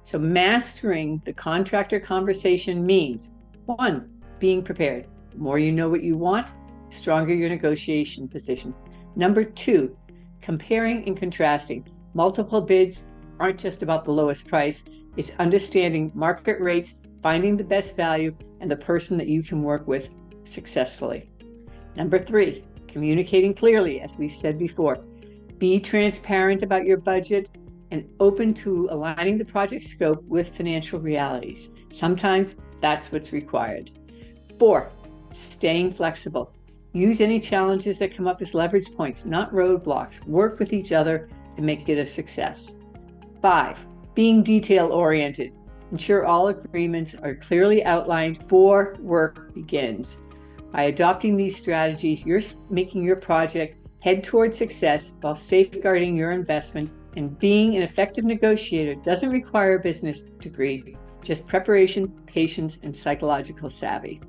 So mastering the contractor conversation means, one, being prepared. The more you know what you want, the stronger your negotiation position. Number two, comparing and contrasting. Multiple bids aren't just about the lowest price. It's understanding market rates, finding the best value, and the person that you can work with successfully. Number three, communicating clearly, as we've said before. Be transparent about your budget and open to aligning the project scope with financial realities. Sometimes that's what's required. 4, staying flexible. Use any challenges that come up as leverage points, not roadblocks. Work with each other to make it a success. 5, being detail-oriented. Ensure all agreements are clearly outlined before work begins. By adopting these strategies, you're making your project head toward success while safeguarding your investment, and being an effective negotiator doesn't require a business degree, just preparation, patience, and psychological savvy.